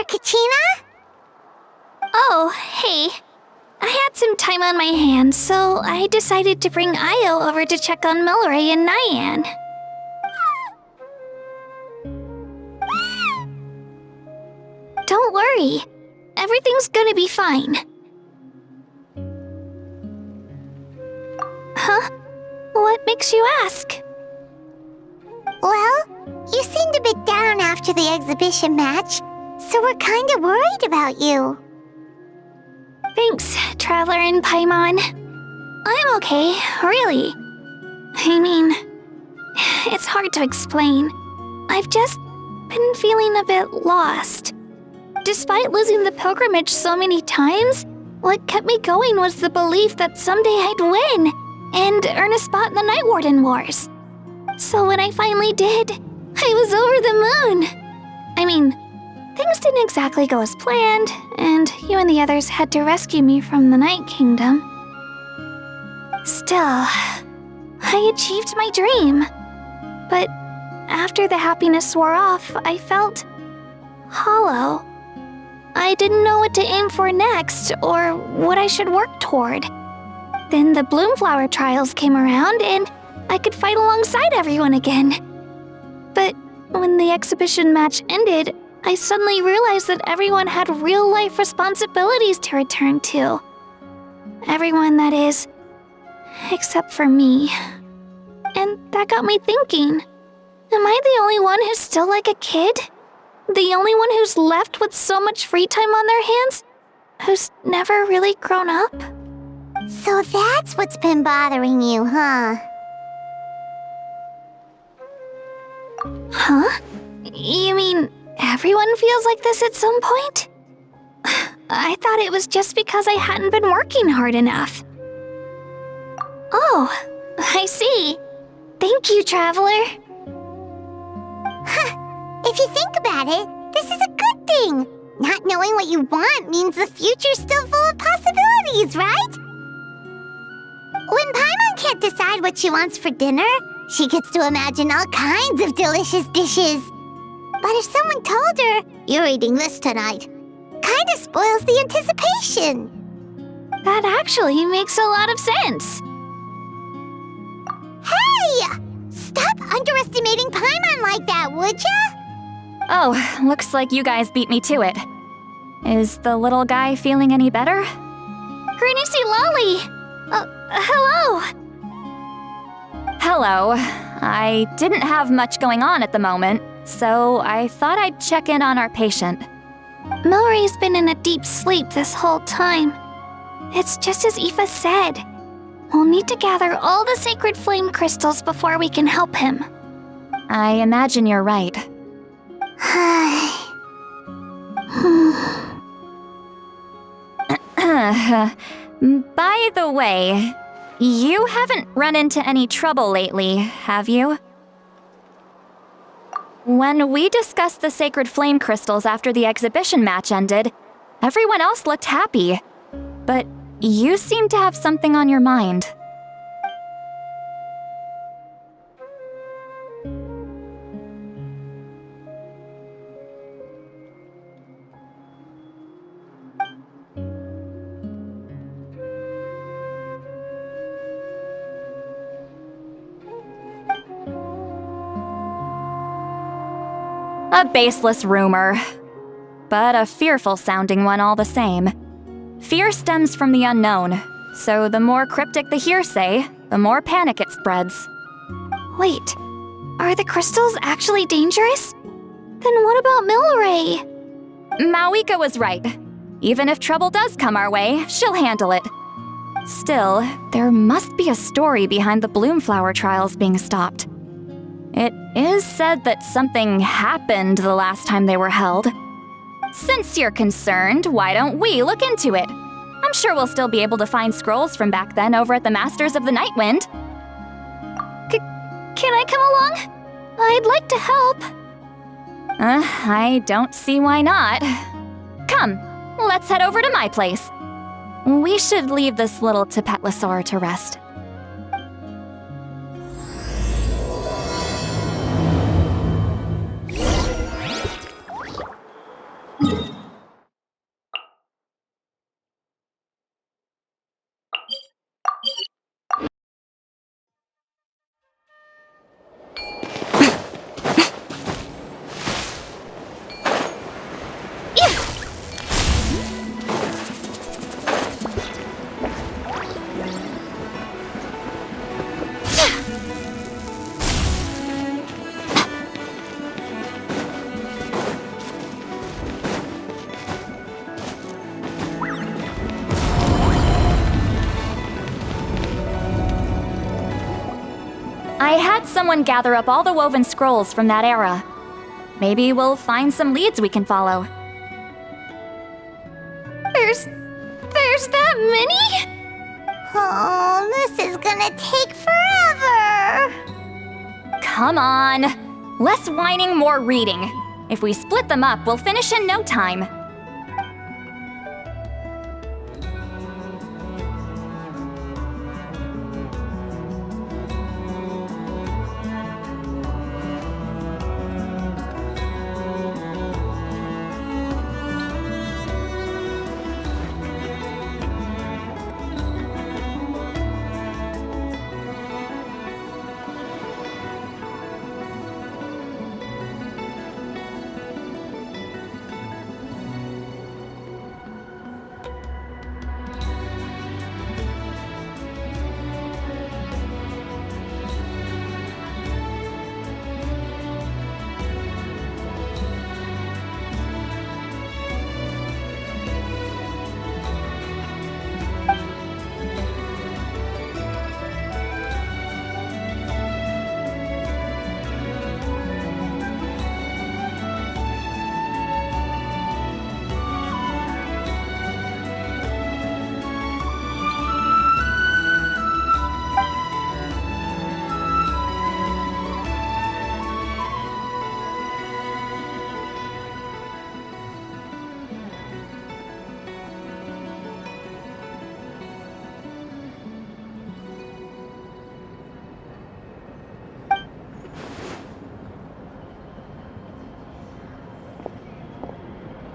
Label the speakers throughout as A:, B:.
A: Kachina?
B: Oh, hey. I had some time on my hands, so I decided to bring Io over to check on Milray and Nyan. Don't worry. Everything's gonna be fine. Huh? What makes you ask?
A: Well, you seemed a bit down after the exhibition match, so we're kinda worried about you.
B: Thanks, Traveler and Paimon. I'm okay, really. I mean, it's hard to explain. I've just been feeling a bit lost. Despite losing the pilgrimage so many times, what kept me going was the belief that someday I'd win and earn a spot in the Night Warden Wars. So when I finally did, I was over the moon. I mean, things didn't exactly go as planned, and you and the others had to rescue me from the Night Kingdom. Still, I achieved my dream. But after the happiness wore off, I felt hollow. I didn't know what to aim for next, or what I should work toward. Then the Bloomflower trials came around, and I could fight alongside everyone again. But when the exhibition match ended, I suddenly realized that everyone had real-life responsibilities to return to. Everyone, that is, except for me. And that got me thinking, am I the only one who's still like a kid? The only one who's left with so much free time on their hands? Who's never really grown up?
A: So that's what's been bothering you, huh?
B: Huh? You mean everyone feels like this at some point? I thought it was just because I hadn't been working hard enough. Oh, I see. Thank you, Traveler.
A: Huh. If you think about it, this is a good thing. Not knowing what you want means the future's still full of possibilities, right? When Paimon can't decide what she wants for dinner, she gets to imagine all kinds of delicious dishes. But if someone told her, "You're eating this tonight," kinda spoils the anticipation.
B: That actually makes a lot of sense.
A: Hey! Stop underestimating Paimon like that, would ya?
C: Oh, looks like you guys beat me to it. Is the little guy feeling any better?
B: Granny C. Lolly! Hello!
C: Hello. I didn't have much going on at the moment, so I thought I'd check in on our patient.
B: Milray's been in a deep sleep this whole time. It's just as Aoife said. We'll need to gather all the sacred flame crystals before we can help him.
C: I imagine you're right. By the way, you haven't run into any trouble lately, have you? When we discussed the sacred flame crystals after the exhibition match ended, everyone else looked happy. But you seem to have something on your mind. A baseless rumor, but a fearful-sounding one all the same. Fear stems from the unknown, so the more cryptic the hearsay, the more panic it spreads.
B: Wait, are the crystals actually dangerous? Then what about Milray?
C: Mauika was right. Even if trouble does come our way, she'll handle it. Still, there must be a story behind the Bloomflower trials being stopped. It is said that something happened the last time they were held. Since you're concerned, why don't we look into it? I'm sure we'll still be able to find scrolls from back then over at the Masters of the Nightwind.
B: Can I come along? I'd like to help.
C: I don't see why not. Come, let's head over to my place. We should leave this little Tapetlosaur to rest. someone gather up all the woven scrolls from that era. Maybe we'll find some leads we can follow.
B: There's that many?
A: Oh, this is gonna take forever.
C: Come on! Less whining, more reading. If we split them up, we'll finish in no time.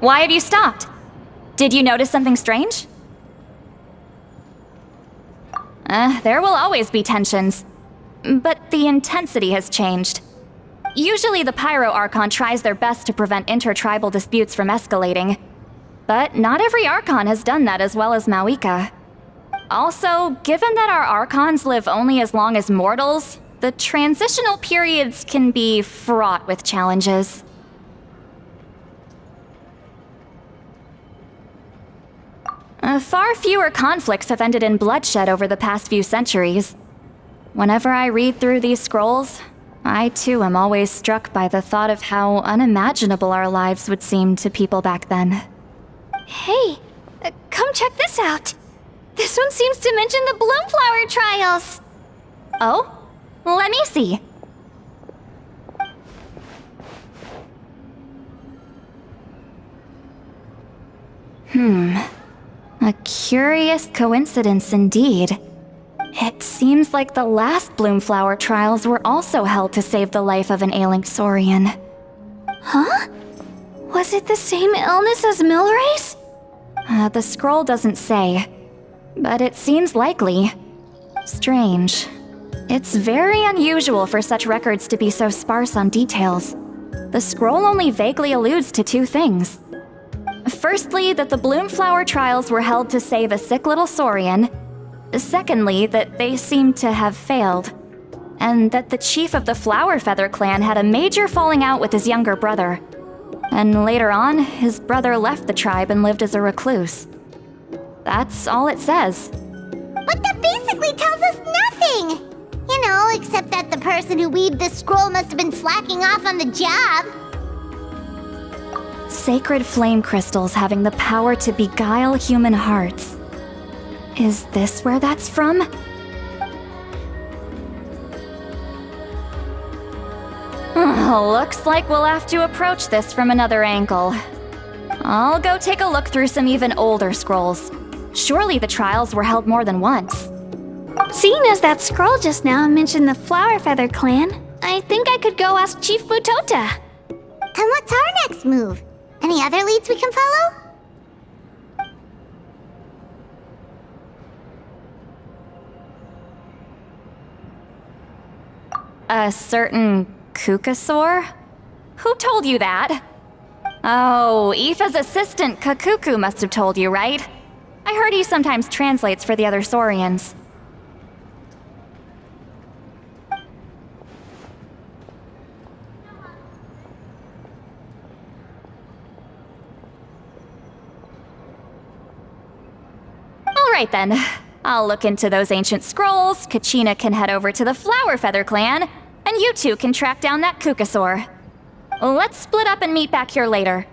C: Why have you stopped? Did you notice something strange? There will always be tensions. But the intensity has changed. Usually the Pyro Archon tries their best to prevent intertribal disputes from escalating. But not every Archon has done that as well as Mawika. Also, given that our Archons live only as long as mortals, the transitional periods can be fraught with challenges. Far fewer conflicts have ended in bloodshed over the past few centuries. Whenever I read through these scrolls, I too am always struck by the thought of how unimaginable our lives would seem to people back then.
B: Hey, come check this out. This one seems to mention the Bloomflower trials.
C: Oh? Let me see. A curious coincidence indeed. It seems like the last Bloomflower trials were also held to save the life of an ailing Saurian.
B: Huh? Was it the same illness as Milray's?
C: The scroll doesn't say, but it seems likely. Strange. It's very unusual for such records to be so sparse on details. The scroll only vaguely alludes to two things. Firstly, that the Bloomflower trials were held to save a sick little Saurian. Secondly, that they seemed to have failed. And that the chief of the Flower Feather clan had a major falling out with his younger brother. And later on, his brother left the tribe and lived as a recluse. That's all it says.
A: But that basically tells us nothing! You know, except that the person who weaved this scroll must have been slacking off on the job.
C: Sacred flame crystals having the power to beguile human hearts. Is this where that's from? Looks like we'll have to approach this from another angle. I'll go take a look through some even older scrolls. Surely the trials were held more than once.
B: Seeing as that scroll just now mentioned the Flower Feather clan, I think I could go ask Chief Mutota.
A: And what's our next move? Any other leads we can follow?
C: A certain Kukasaur? Who told you that? Oh, Aoife's assistant Kakuku must have told you, right? I heard he sometimes translates for the other Saurians. Alright then. I'll look into those ancient scrolls, Kachina can head over to the Flower Feather clan, and you two can track down that Kukasaur. Let's split up and meet back here later.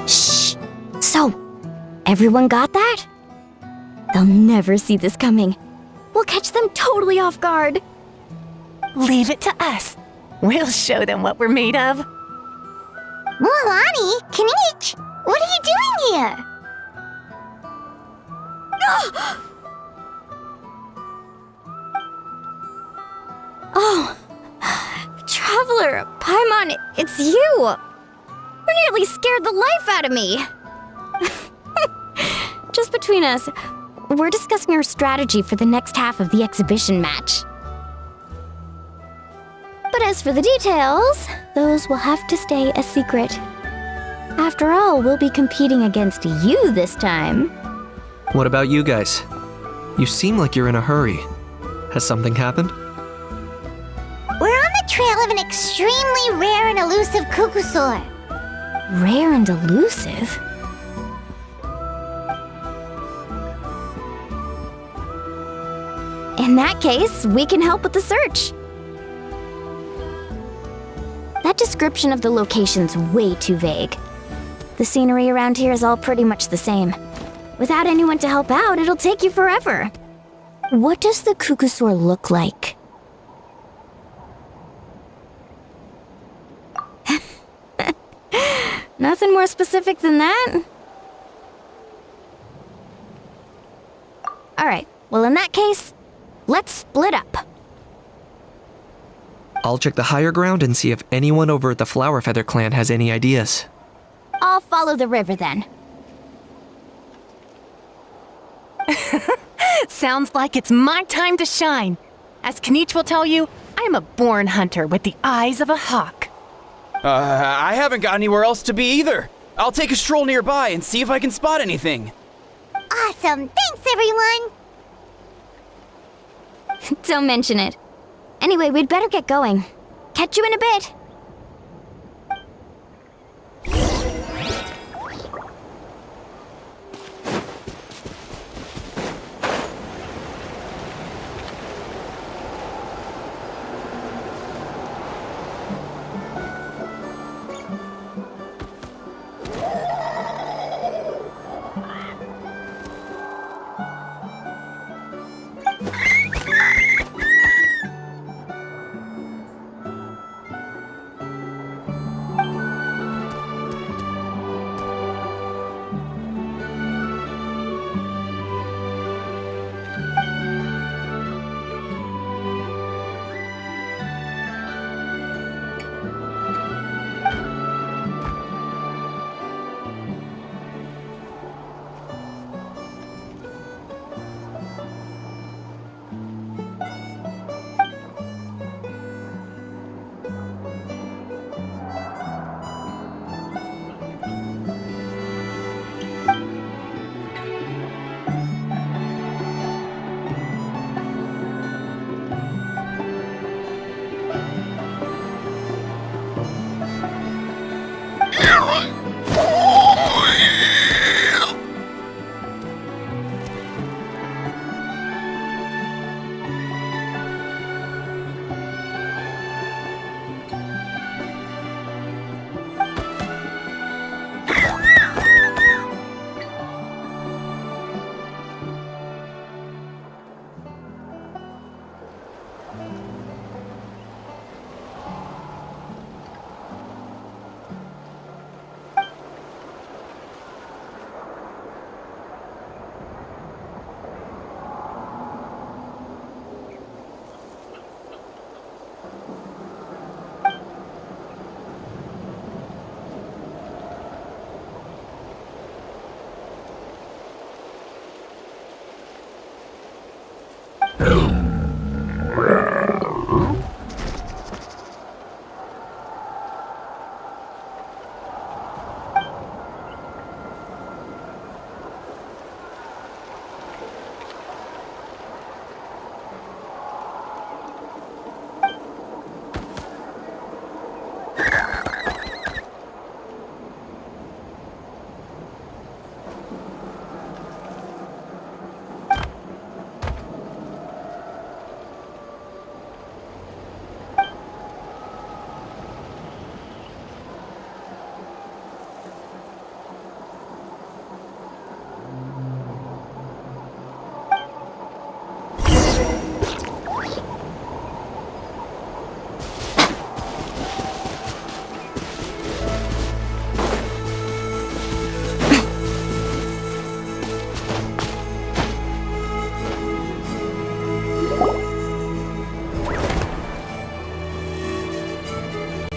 B: Shh! So, everyone got that? They'll never see this coming. We'll catch them totally off guard.
D: Leave it to us. We'll show them what we're made of.
A: Mualani, Kanich, what are you doing here?
B: Oh, Traveler, Paimon, it's you! You nearly scared the life out of me! Just between us, we're discussing our strategy for the next half of the exhibition match. But as for the details, those will have to stay a secret. After all, we'll be competing against you this time.
E: What about you guys? You seem like you're in a hurry. Has something happened?
A: We're on the trail of an extremely rare and elusive Kukusaur.
B: Rare and elusive? In that case, we can help with the search. That description of the location's way too vague. The scenery around here is all pretty much the same. Without anyone to help out, it'll take you forever. What does the Kukusaur look like? Nothing more specific than that? Alright, well in that case, let's split up.
E: I'll check the higher ground and see if anyone over at the Flower Feather clan has any ideas.
B: I'll follow the river then.
D: Sounds like it's my time to shine. As Kenichi will tell you, I'm a born hunter with the eyes of a hawk.
F: I haven't got anywhere else to be either. I'll take a stroll nearby and see if I can spot anything.
A: Awesome. Thanks, everyone.
B: Don't mention it. Anyway, we'd better get going. Catch you in a bit.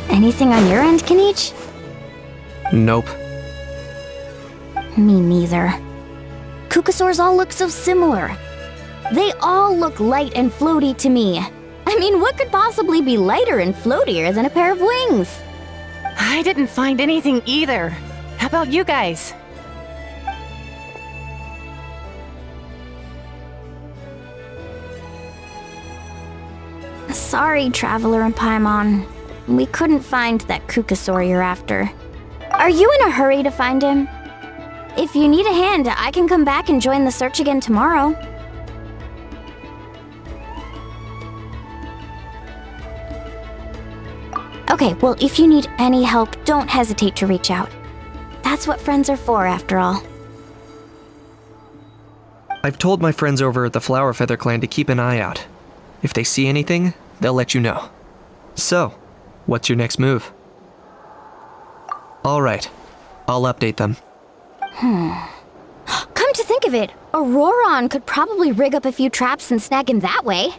B: Anything on your end, Kenichi?
E: Nope.
B: Me neither. Kukusaurs all look so similar. They all look light and floaty to me.
G: I mean, what could possibly be lighter and floatier than a pair of wings?
D: I didn't find anything either. How about you guys?
G: Sorry, Traveler and Paimon. We couldn't find that Kukasaur you're after. Are you in a hurry to find him? If you need a hand, I can come back and join the search again tomorrow. Okay, well, if you need any help, don't hesitate to reach out. That's what friends are for, after all.
E: I've told my friends over at the Flower Feather Clan to keep an eye out. If they see anything, they'll let you know. So, what's your next move? All right, I'll update them.
G: Come to think of it, Auroron could probably rig up a few traps and snag him that way.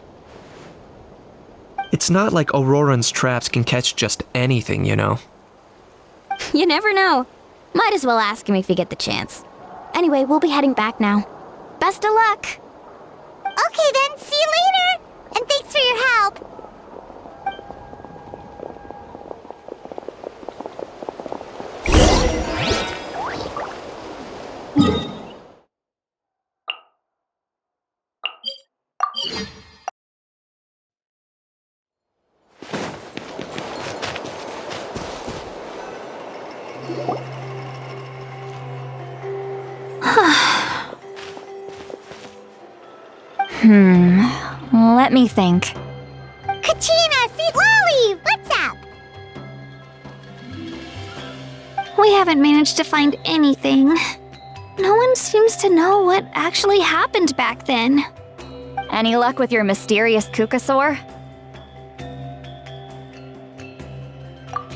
E: It's not like Auroran's traps can catch just anything, you know.
G: You never know. Might as well ask him if you get the chance. Anyway, we'll be heading back now. Best of luck!
A: Okay then, see you later! And thanks for your help!
C: Let me think.
A: Kachina, Seed Lolly, what's up?
B: We haven't managed to find anything. No one seems to know what actually happened back then.
C: Any luck with your mysterious Kukasaur?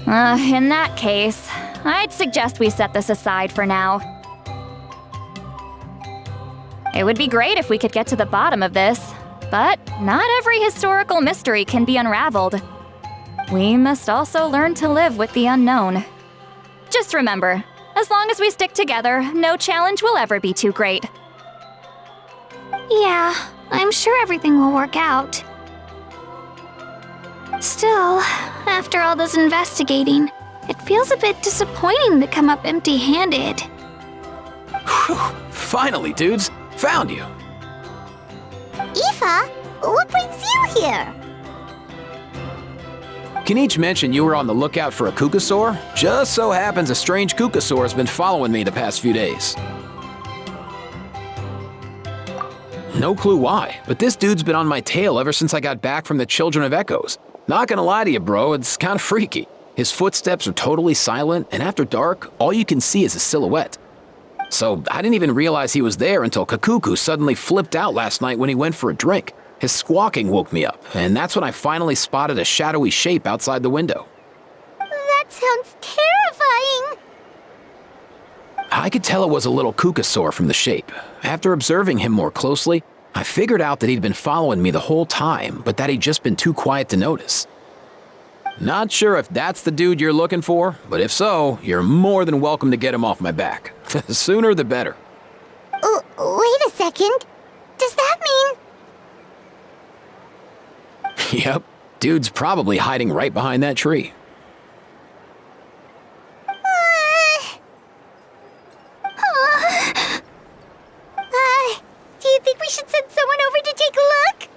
C: In that case, I'd suggest we set this aside for now. It would be great if we could get to the bottom of this, but not every historical mystery can be unraveled. We must also learn to live with the unknown. Just remember, as long as we stick together, no challenge will ever be too great.
B: Yeah, I'm sure everything will work out. Still, after all this investigating, it feels a bit disappointing to come up empty-handed.
F: Finally, dudes. Found you.
A: Aoife, what brings you here?
H: Kinich mentioned you were on the lookout for a Kukasaur? Just so happens a strange Kukasaur has been following me the past few days. No clue why, but this dude's been on my tail ever since I got back from the Children of Echoes. Not gonna lie to you, bro, it's kinda freaky. His footsteps are totally silent, and after dark, all you can see is a silhouette. So I didn't even realize he was there until Kakuku suddenly flipped out last night when he went for a drink. His squawking woke me up, and that's when I finally spotted a shadowy shape outside the window.
A: That sounds terrifying!
H: I could tell it was a little Kukasaur from the shape. After observing him more closely, I figured out that he'd been following me the whole time, but that he'd just been too quiet to notice. Not sure if that's the dude you're looking for, but if so, you're more than welcome to get him off my back. The sooner the better.
A: Wait a second. Does that mean...
H: Yep, dude's probably hiding right behind that tree.
A: Do you think we should send someone over to take a look?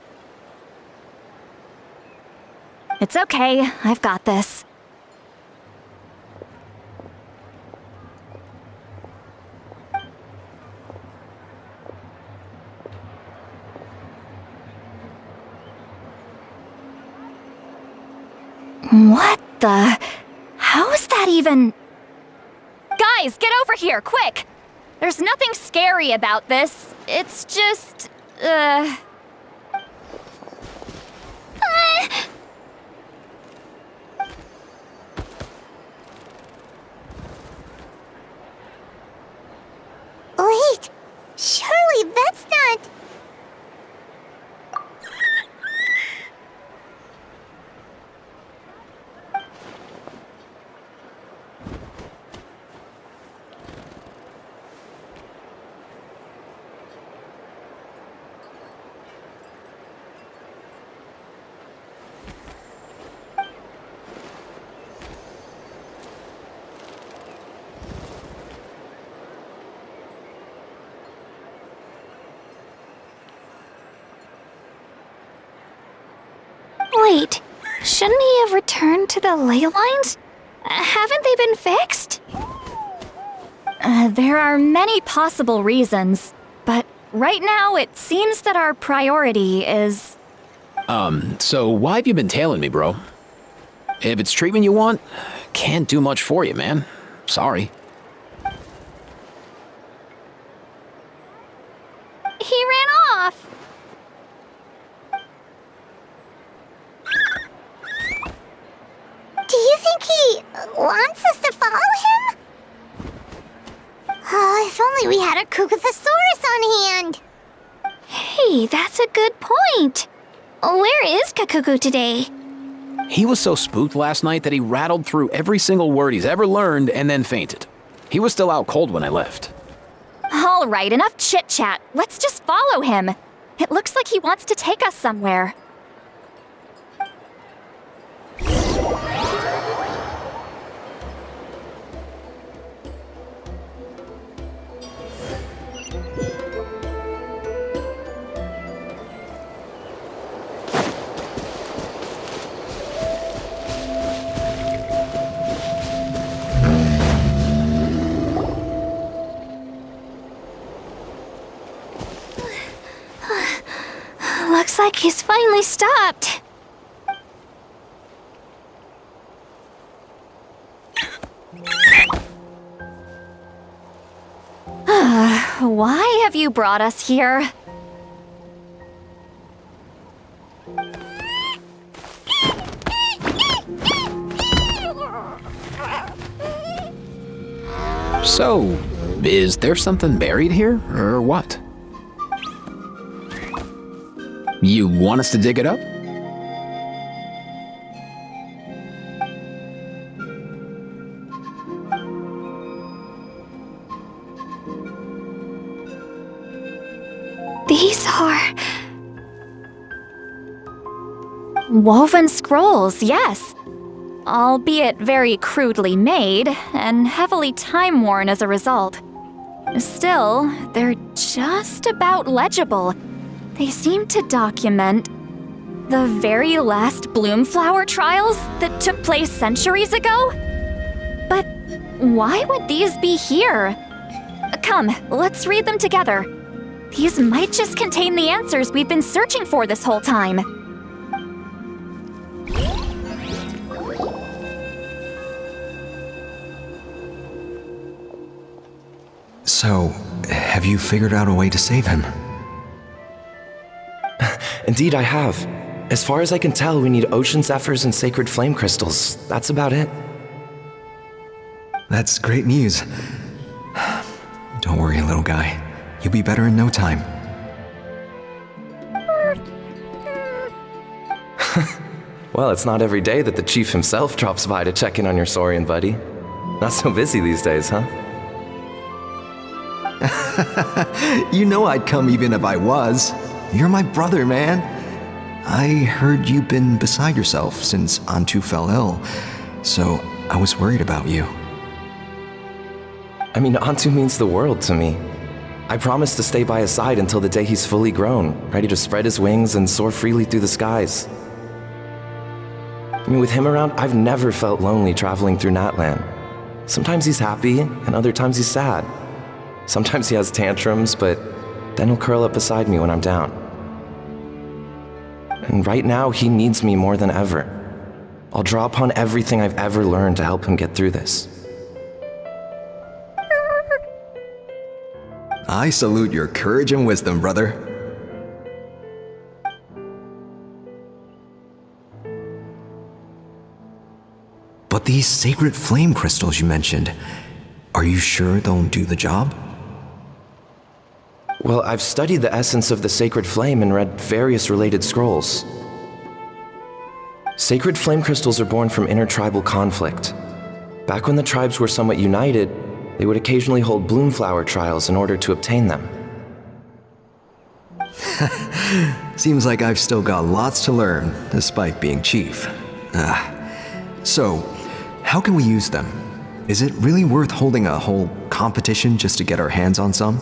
C: It's okay, I've got this. What the? How is that even? Guys, get over here, quick! There's nothing scary about this. It's just,
A: Wait, surely that's not...
B: Wait, shouldn't he have returned to the ley lines? Haven't they been fixed?
C: There are many possible reasons, but right now it seems that our priority is...
H: So why have you been tailing me, bro? If it's treatment you want, can't do much for you, man. Sorry.
B: He ran off.
A: Do you think he wants us to follow him? Oh, if only we had a Kukathosaurus on hand.
B: Hey, that's a good point. Where is Kakuku today?
H: He was so spooked last night that he rattled through every single word he's ever learned and then fainted. He was still out cold when I left.
C: All right, enough chit-chat. Let's just follow him. It looks like he wants to take us somewhere.
B: Looks like he's finally stopped.
C: Why have you brought us here?
H: So, is there something buried here, or what? You want us to dig it up?
B: These are...
C: Woven scrolls, yes. Albeit very crudely made, and heavily time-worn as a result. Still, they're just about legible. They seem to document the very last Bloomflower trials that took place centuries ago? But why would these be here? Come, let's read them together. These might just contain the answers we've been searching for this whole time.
I: So, have you figured out a way to save him?
J: Indeed, I have. As far as I can tell, we need ocean zephyrs and sacred flame crystals. That's about it.
I: That's great news. Don't worry, little guy. You'll be better in no time.
J: Well, it's not every day that the chief himself drops by to check in on your Saurian buddy. Not so busy these days, huh?
I: You know I'd come even if I was. You're my brother, man. I heard you've been beside yourself since Antu fell ill, so I was worried about you.
J: I mean, Antu means the world to me. I promised to stay by his side until the day he's fully grown, ready to spread his wings and soar freely through the skies. I mean, with him around, I've never felt lonely traveling through Natlan. Sometimes he's happy, and other times he's sad. Sometimes he has tantrums, but then he'll curl up beside me when I'm down. And right now, he needs me more than ever. I'll draw upon everything I've ever learned to help him get through this.
I: I salute your courage and wisdom, brother. But these sacred flame crystals you mentioned, are you sure they'll do the job?
J: Well, I've studied the essence of the sacred flame and read various related scrolls. Sacred flame crystals are born from intertribal conflict. Back when the tribes were somewhat united, they would occasionally hold Bloomflower trials in order to obtain them.
I: Seems like I've still got lots to learn, despite being chief. So, how can we use them? Is it really worth holding a whole competition just to get our hands on some?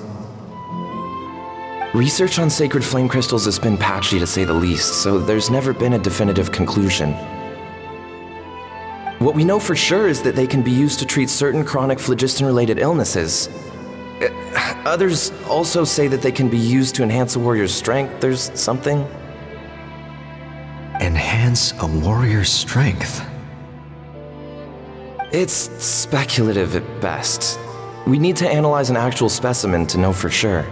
J: Research on sacred flame crystals has been patchy to say the least, so there's never been a definitive conclusion. What we know for sure is that they can be used to treat certain chronic phlogiston-related illnesses. Others also say that they can be used to enhance a warrior's strength. There's something.
I: Enhance a warrior's strength.
J: It's speculative at best. We need to analyze an actual specimen to know for sure.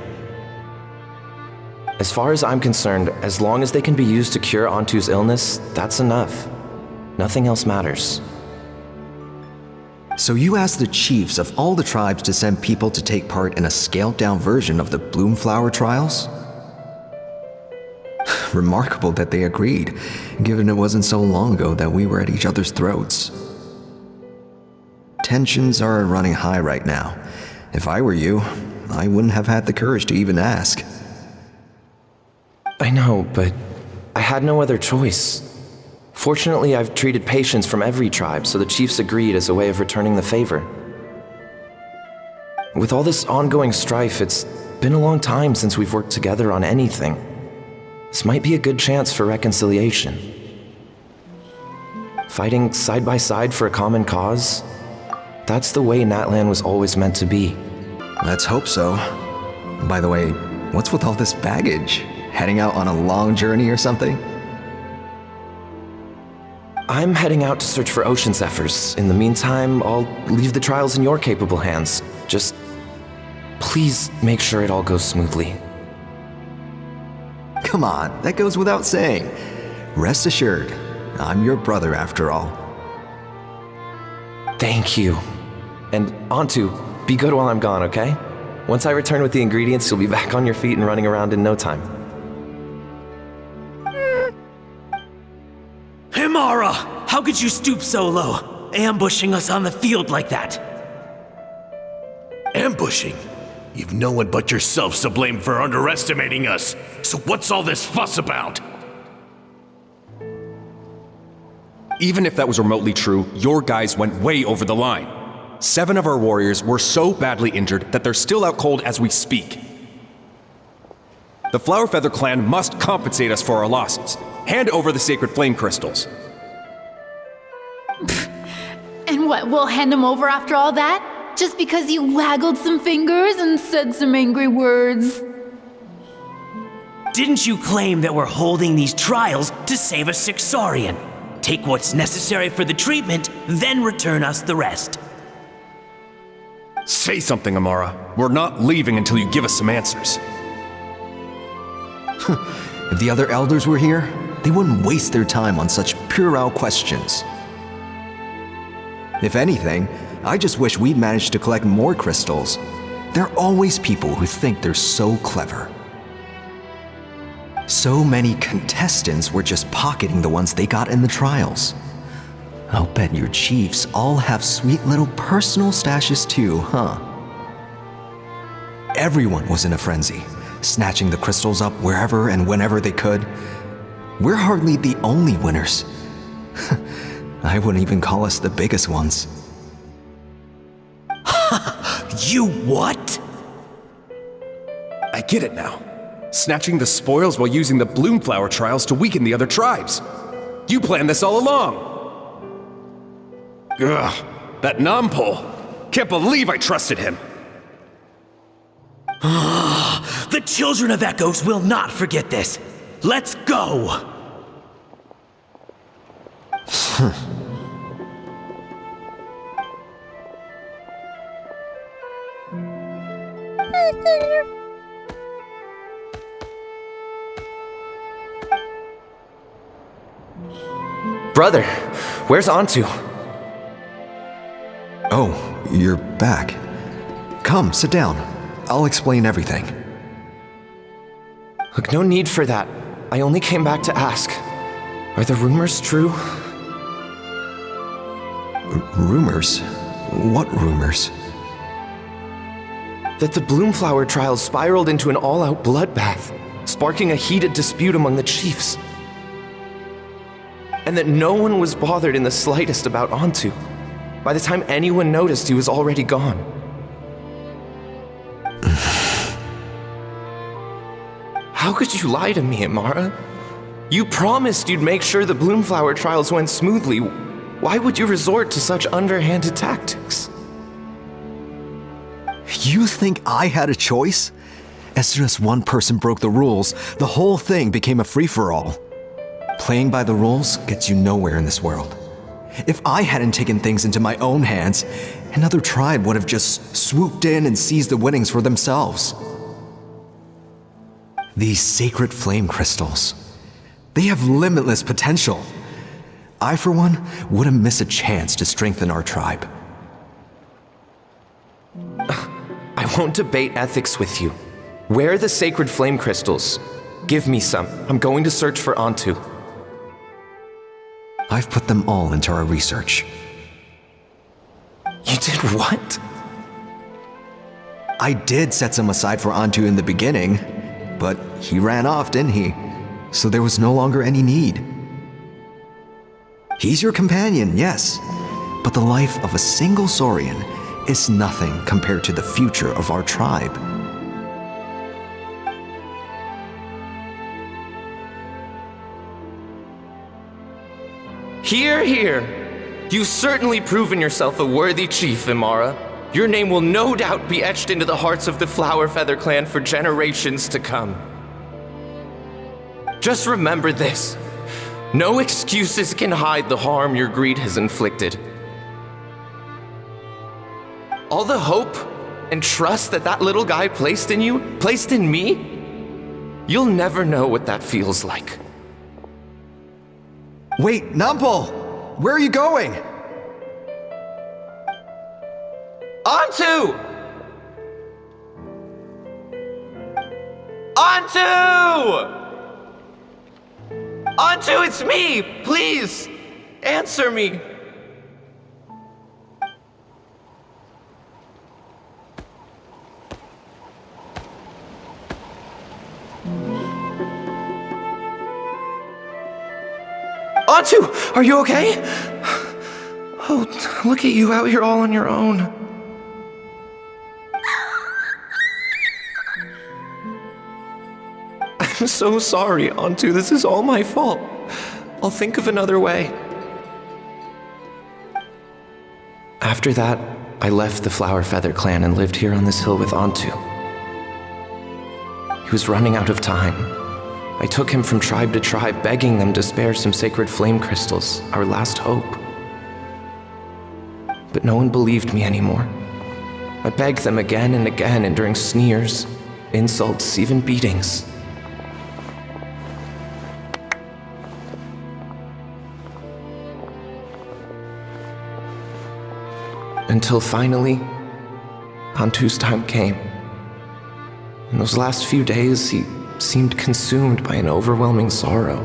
J: As far as I'm concerned, as long as they can be used to cure Antu's illness, that's enough. Nothing else matters.
I: So you asked the chiefs of all the tribes to send people to take part in a scaled-down version of the Bloomflower trials? Remarkable that they agreed, given it wasn't so long ago that we were at each other's throats. Tensions are running high right now. If I were you, I wouldn't have had the courage to even ask.
J: I know, but I had no other choice. Fortunately, I've treated patients from every tribe, so the chiefs agreed as a way of returning the favor. With all this ongoing strife, it's been a long time since we've worked together on anything. This might be a good chance for reconciliation. Fighting side by side for a common cause? That's the way Natlan was always meant to be.
I: Let's hope so. By the way, what's with all this baggage? Heading out on a long journey or something?
J: I'm heading out to search for Ocean Zephyrs. In the meantime, I'll leave the trials in your capable hands. Just please make sure it all goes smoothly.
I: Come on, that goes without saying. Rest assured, I'm your brother after all.
J: Thank you. And Antu, be good while I'm gone, okay? Once I return with the ingredients, you'll be back on your feet and running around in no time.
K: Himara! How could you stoop so low, ambushing us on the field like that?
L: Ambushing? You've no one but yourself to blame for underestimating us. So what's all this fuss about?
M: Even if that was remotely true, your guys went way over the line. 7 of our warriors were so badly injured that they're still out cold as we speak. The Flower Feather clan must compensate us for our losses. Hand over the sacred flame crystals.
N: And what, we'll hand them over after all that? Just because you waggled some fingers and said some angry words?
K: Didn't you claim that we're holding these trials to save a Sixarian? Take what's necessary for the treatment, then return us the rest.
M: Say something, Amara. We're not leaving until you give us some answers.
I: If the other elders were here, they wouldn't waste their time on such puerile questions. If anything, I just wish we'd managed to collect more crystals. There are always people who think they're so clever. So many contestants were just pocketing the ones they got in the trials. I'll bet your chiefs all have sweet little personal stashes too, huh? Everyone was in a frenzy, snatching the crystals up wherever and whenever they could. We're hardly the only winners. I wouldn't even call us the biggest ones.
K: You what?
M: I get it now. Snatching the spoils while using the Bloomflower trials to weaken the other tribes. You planned this all along. Ugh, that Nampol. Can't believe I trusted him.
K: The children of Echoes will not forget this. Let's go!
J: Brother, where's Antu?
I: Oh, you're back. Come, sit down. I'll explain everything.
J: Look, no need for that. I only came back to ask. Are the rumors true?
I: Rumors? What rumors?
J: That the Bloomflower trials spiraled into an all-out bloodbath, sparking a heated dispute among the chiefs. And that no one was bothered in the slightest about Antu. By the time anyone noticed, he was already gone. How could you lie to me, Amara? You promised you'd make sure the Bloomflower trials went smoothly. Why would you resort to such underhanded tactics?
I: You think I had a choice? As soon as one person broke the rules, the whole thing became a free-for-all. Playing by the rules gets you nowhere in this world. If I hadn't taken things into my own hands, another tribe would have just swooped in and seized the winnings for themselves. These sacred flame crystals, they have limitless potential. I, for one, wouldn't miss a chance to strengthen our tribe.
J: I won't debate ethics with you. Where are the sacred flame crystals? Give me some. I'm going to search for Antu.
I: I've put them all into our research.
J: You did what?
I: I did set some aside for Antu in the beginning, but he ran off, didn't he? So there was no longer any need. He's your companion, yes, but the life of a single Saurian is nothing compared to the future of our tribe.
J: Hear, hear. You've certainly proven yourself a worthy chief, Imara. Your name will no doubt be etched into the hearts of the Flower Feather clan for generations to come. Just remember this. No excuses can hide the harm your greed has inflicted. All the hope and trust that little guy placed in you, placed in me, you'll never know what that feels like.
I: Wait, Nampal! Where are you going?
J: Antu! Antu! Antu, it's me! Please, answer me. Antu, are you okay? Oh, look at you out here all on your own. I'm so sorry, Antu. This is all my fault. I'll think of another way. After that, I left the Flower Feather clan and lived here on this hill with Antu. He was running out of time. I took him from tribe to tribe, begging them to spare some sacred flame crystals, our last hope. But no one believed me anymore. I begged them again and again, enduring sneers, insults, even beatings. Until finally, Antu's time came. In those last few days, he seemed consumed by an overwhelming sorrow.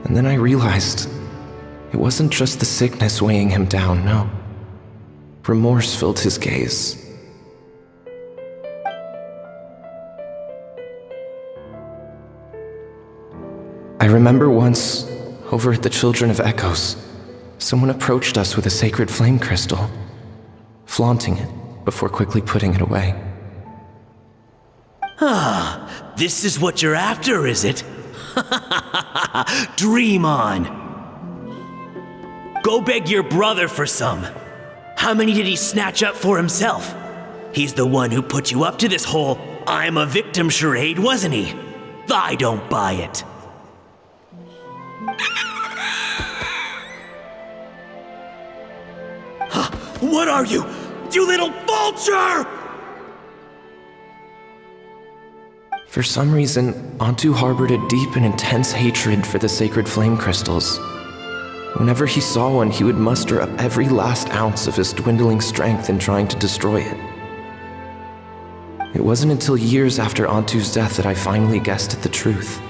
J: And then I realized it wasn't just the sickness weighing him down, no. Remorse filled his gaze. I remember once, over at the Children of Echoes, someone approached us with a sacred flame crystal, flaunting it before quickly putting it away.
K: Ah, this is what you're after, is it? Dream on. Go beg your brother for some. How many did he snatch up for himself? He's the one who put you up to this whole I'm a victim charade, wasn't he? I don't buy it. What are you? You little vulture!
J: For some reason, Antu harbored a deep and intense hatred for the sacred flame crystals. Whenever he saw one, he would muster up every last ounce of his dwindling strength in trying to destroy it. It wasn't until years after Antu's death that I finally guessed at the truth.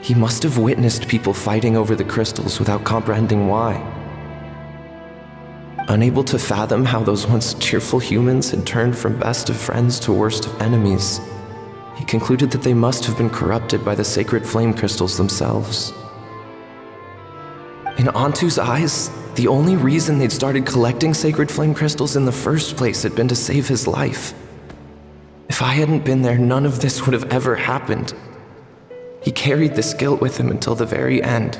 J: He must have witnessed people fighting over the crystals without comprehending why. Unable to fathom how those once cheerful humans had turned from best of friends to worst of enemies, he concluded that they must have been corrupted by the sacred flame crystals themselves. In Antu's eyes, the only reason they'd started collecting sacred flame crystals in the first place had been to save his life. If I hadn't been there, none of this would have ever happened. He carried this guilt with him until the very end.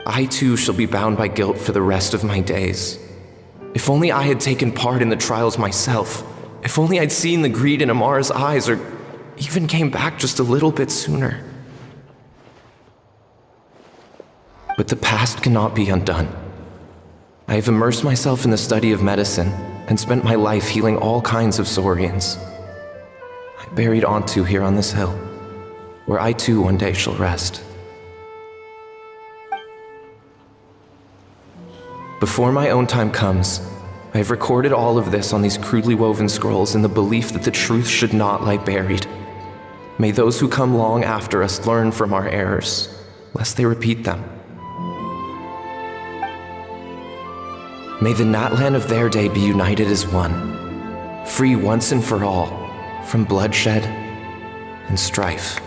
J: I too shall be bound by guilt for the rest of my days. If only I had taken part in the trials myself. If only I'd seen the greed in Amara's eyes, or even came back just a little bit sooner. But the past cannot be undone. I have immersed myself in the study of medicine and spent my life healing all kinds of saurians. I buried Antu here on this hill, where I too one day shall rest. Before my own time comes, I have recorded all of this on these crudely woven scrolls in the belief that the truth should not lie buried. May those who come long after us learn from our errors, lest they repeat them. May the Natlan of their day be united as one, free once and for all from bloodshed and strife.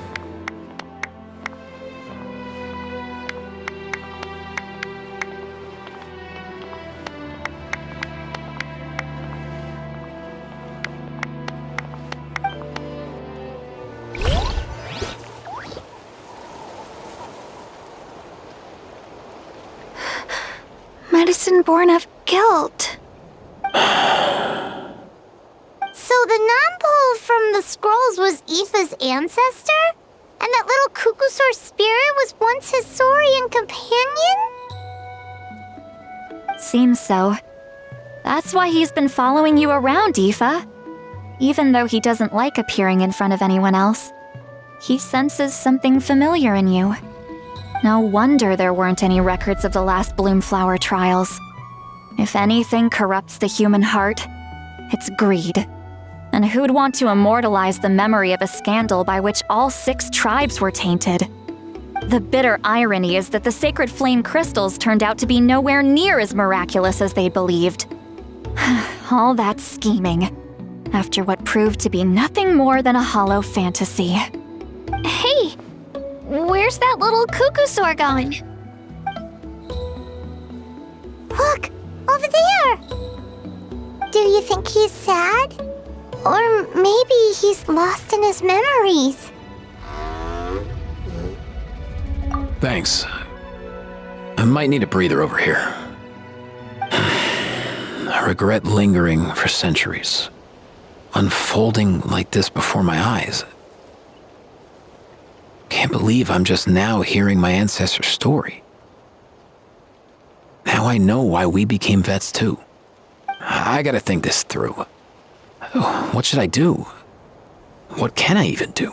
B: Medicine born of guilt.
A: So the non-pole from the scrolls was Aoife's ancestor? And that little Kukusaur spirit was once his saurian companion?
C: Seems so. That's why he's been following you around, Aoife. Even though he doesn't like appearing in front of anyone else, he senses something familiar in you. No wonder there weren't any records of the last Bloomflower trials. If anything corrupts the human heart, it's greed. And who'd want to immortalize the memory of a scandal by which all 6 tribes were tainted? The bitter irony is that the sacred flame crystals turned out to be nowhere near as miraculous as they believed. All that scheming, after what proved to be nothing more than a hollow fantasy.
B: Hey! Where's that little Kukusaur gone?
A: Look! Over there! Do you think he's sad? Or maybe he's lost in his memories?
H: Thanks. I might need a breather over here. I regret lingering for centuries, unfolding like this before my eyes. Can't believe I'm just now hearing my ancestor's story. Now I know why we became vets too. I gotta think this through. What should I do? What can I even do?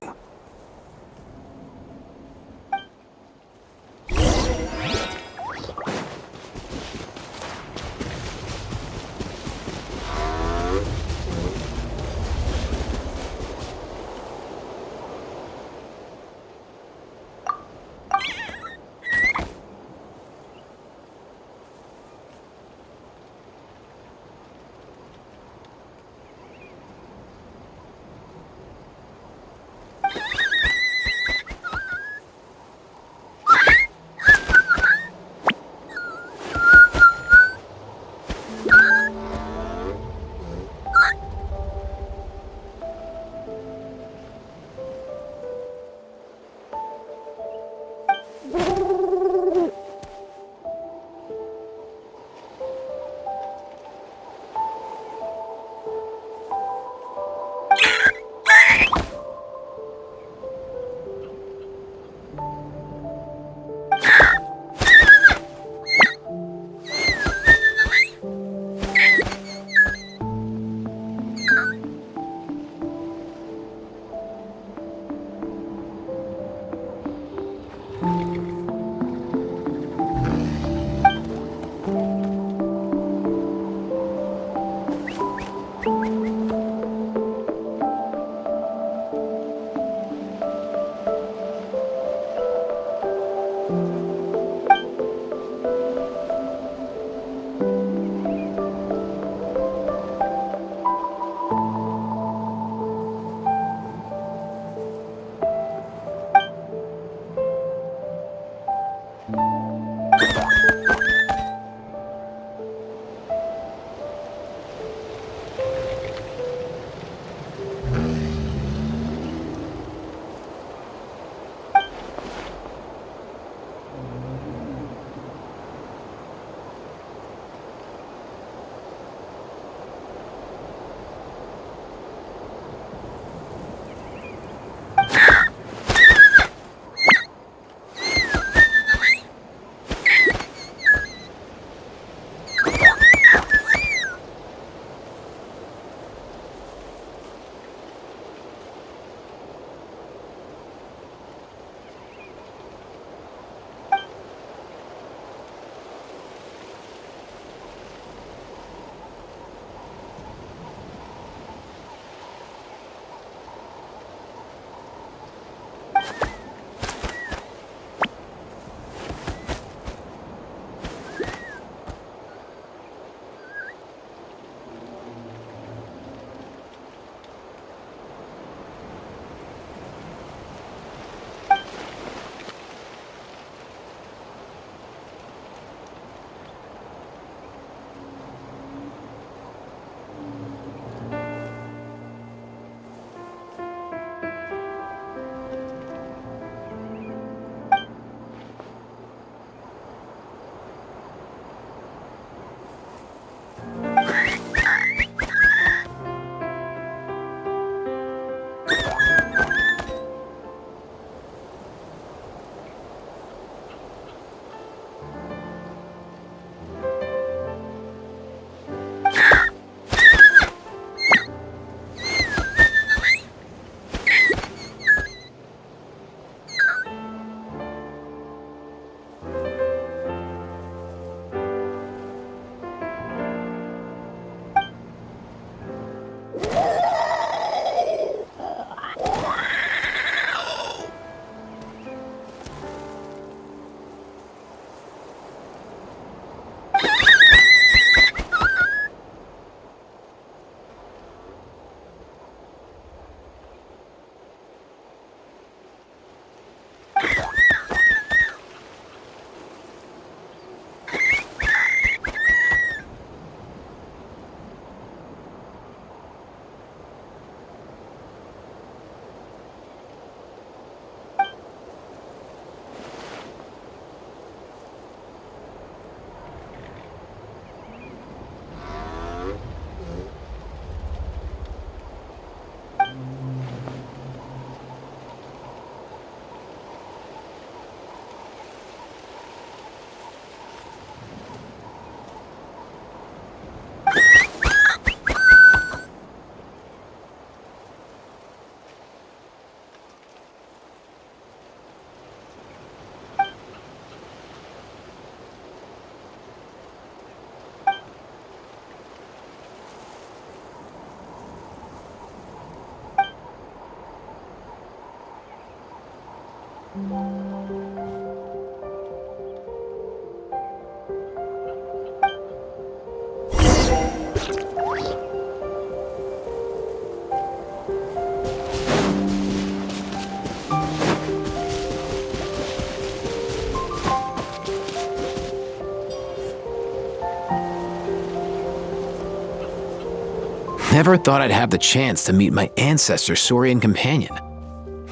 H: Never thought I'd have the chance to meet my ancestor Saurian companion.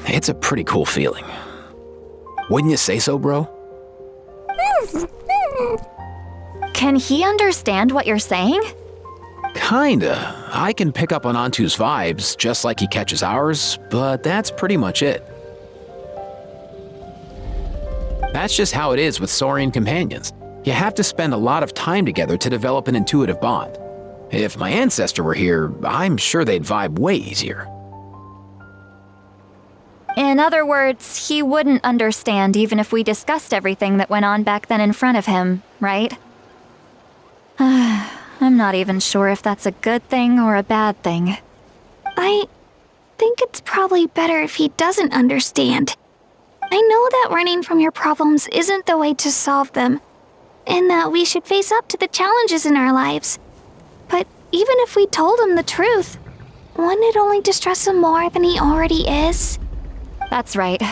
H: It's a pretty cool feeling. Wouldn't you say so, bro?
C: Can he understand what you're saying?
H: Kinda. I can pick up on Antu's vibes, just like he catches ours, but that's pretty much it. That's just how it is with Saurian companions. You have to spend a lot of time together to develop an intuitive bond. If my ancestor were here, I'm sure they'd vibe way easier.
C: In other words, he wouldn't understand even if we discussed everything that went on back then in front of him, right? I'm not even sure if that's a good thing or a bad thing.
B: I think it's probably better if he doesn't understand. I know that running from your problems isn't the way to solve them, and that we should face up to the challenges in our lives. But even if we told him the truth, wouldn't it only distress him more than he already is?
C: That's right.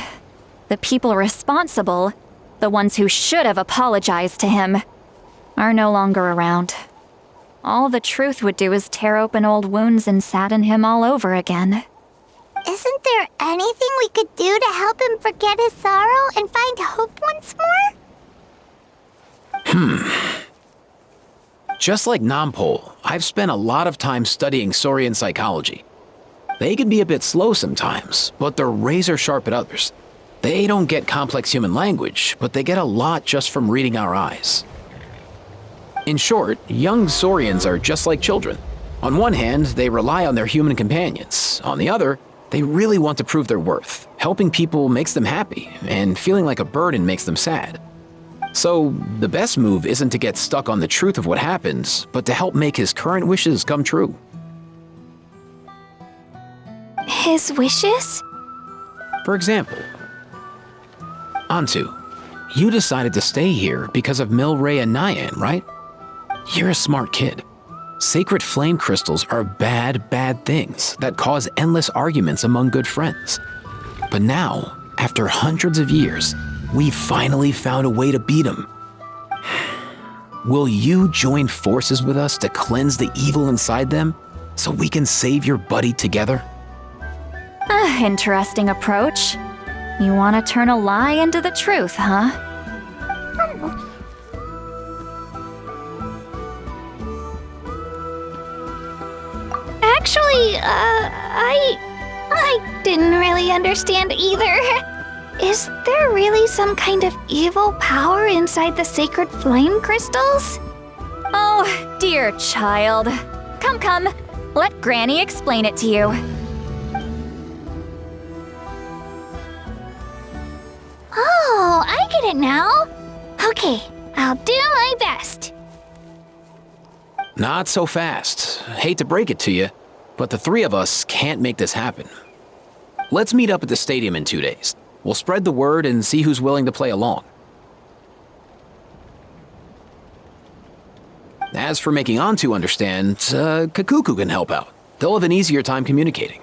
C: The people responsible, the ones who should have apologized to him, are no longer around. All the truth would do is tear open old wounds and sadden him all over again.
A: Isn't there anything we could do to help him forget his sorrow and find hope once more?
H: Just like Nampol, I've spent a lot of time studying Saurian psychology. They can be a bit slow sometimes, but they're razor sharp at others. They don't get complex human language, but they get a lot just from reading our eyes. In short, young Saurians are just like children. On one hand, they rely on their human companions. On the other, they really want to prove their worth. Helping people makes them happy, and feeling like a burden makes them sad. So, the best move isn't to get stuck on the truth of what happens, but to help make his current wishes come true.
B: His wishes?
H: For example, Antu, you decided to stay here because of Milray and Nyan, right? You're a smart kid. Sacred flame crystals are bad, bad things that cause endless arguments among good friends. But now, after hundreds of years, we finally found a way to beat them. Will you join forces with us to cleanse the evil inside them so we can save your buddy together?
C: Interesting approach. You want to turn a lie into the truth, huh?
B: Actually, I didn't really understand either. Is there really some kind of evil power inside the sacred flame crystals?
C: Oh, dear child. Come. Let Granny explain it to you.
B: Oh, I get it now. Okay, I'll do my best.
H: Not so fast. Hate to break it to you, but the three of us can't make this happen. Let's meet up at the stadium in 2 days. We'll spread the word and see who's willing to play along. As for making Antu understand, Kakuku can help out. They'll have an easier time communicating.